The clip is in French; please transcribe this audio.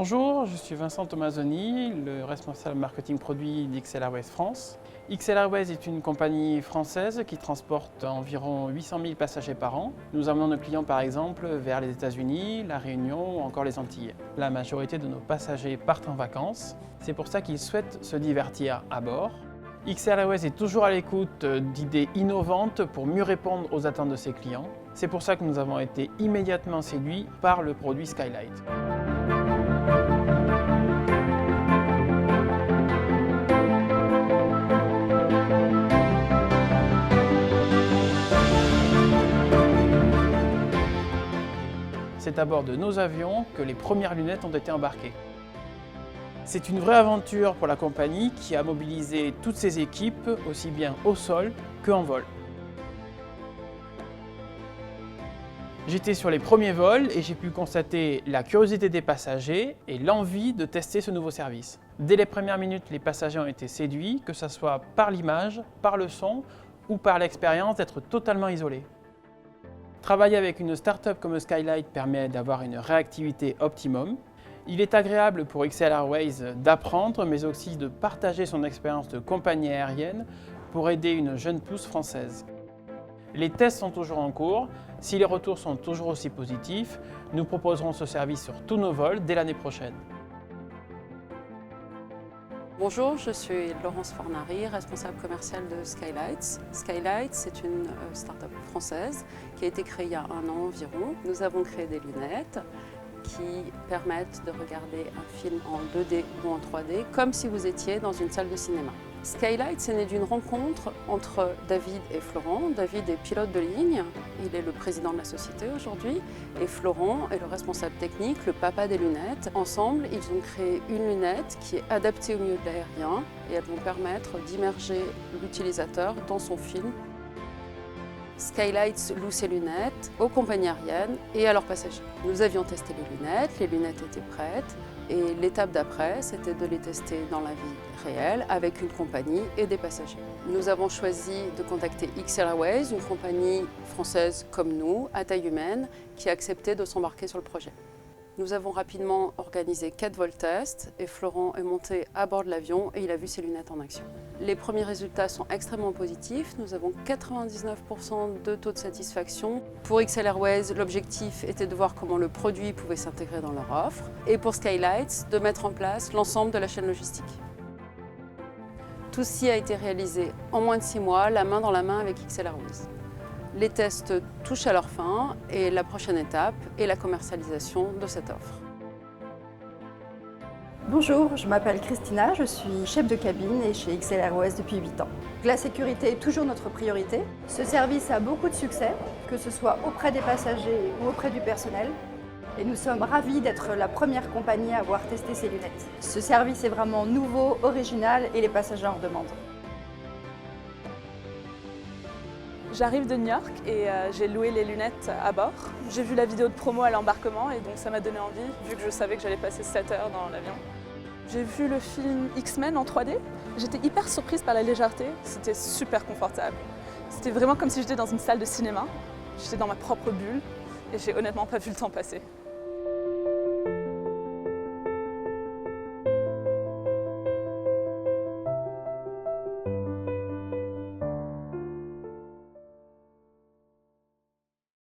Bonjour, je suis Vincent Tomazoni, le responsable marketing produit d'XL Airways France. XL Airways est une compagnie française qui transporte environ 800 000 passagers par an. Nous emmenons nos clients par exemple vers les États-Unis, la Réunion ou encore les Antilles. La majorité de nos passagers partent en vacances, c'est pour ça qu'ils souhaitent se divertir à bord. XL Airways est toujours à l'écoute d'idées innovantes pour mieux répondre aux attentes de ses clients. C'est pour ça que nous avons été immédiatement séduits par le produit Skylight. C'est à bord de nos avions que les premières lunettes ont été embarquées. C'est une vraie aventure pour la compagnie qui a mobilisé toutes ses équipes, aussi bien au sol qu'en vol. J'étais sur les premiers vols et j'ai pu constater la curiosité des passagers et l'envie de tester ce nouveau service. Dès les premières minutes, les passagers ont été séduits, que ce soit par l'image, par le son ou par l'expérience d'être totalement isolés. Travailler avec une start-up comme Skylight permet d'avoir une réactivité optimum. Il est agréable pour XL Airways d'apprendre, mais aussi de partager son expérience de compagnie aérienne pour aider une jeune pousse française. Les tests sont toujours en cours. Si les retours sont toujours aussi positifs, nous proposerons ce service sur tous nos vols dès l'année prochaine. Bonjour, je suis Laurence Fornari, responsable commerciale de Skylight. Skylight, c'est une start-up française qui a été créée il y a un an environ. Nous avons créé des lunettes qui permettent de regarder un film en 2D ou en 3D comme si vous étiez dans une salle de cinéma. Skylight, c'est né d'une rencontre entre David et Florent. David est pilote de ligne, il est le président de la société aujourd'hui, et Florent est le responsable technique, le papa des lunettes. Ensemble, ils ont créé une lunette qui est adaptée au milieu de l'aérien et elles vont permettre d'immerger l'utilisateur dans son film. Skylight loue ses lunettes aux compagnies aériennes et à leurs passagers. Nous avions testé les lunettes étaient prêtes et l'étape d'après, c'était de les tester dans la vie réelle avec une compagnie et des passagers. Nous avons choisi de contacter XL Airways, une compagnie française comme nous, à taille humaine, qui a accepté de s'embarquer sur le projet. Nous avons rapidement organisé 4 vols tests et Florent est monté à bord de l'avion et il a vu ses lunettes en action. Les premiers résultats sont extrêmement positifs. Nous avons 99% de taux de satisfaction. Pour XL Airways, l'objectif était de voir comment le produit pouvait s'intégrer dans leur offre et pour Skylight, de mettre en place l'ensemble de la chaîne logistique. Tout ceci a été réalisé en moins de 6 mois, la main dans la main avec XL Airways. Les tests touchent à leur fin et la prochaine étape est la commercialisation de cette offre. Bonjour, je m'appelle Christina, je suis chef de cabine et chez XL Airways depuis 8 ans. La sécurité est toujours notre priorité. Ce service a beaucoup de succès, que ce soit auprès des passagers ou auprès du personnel. Et nous sommes ravis d'être la première compagnie à avoir testé ces lunettes. Ce service est vraiment nouveau, original et les passagers en demandent. J'arrive de New York et j'ai loué les lunettes à bord. J'ai vu la vidéo de promo à l'embarquement et donc ça m'a donné envie, vu que je savais que j'allais passer 7 heures dans l'avion. J'ai vu le film X-Men en 3D. J'étais hyper surprise par la légèreté, c'était super confortable. C'était vraiment comme si j'étais dans une salle de cinéma. J'étais dans ma propre bulle et j'ai honnêtement pas vu le temps passer.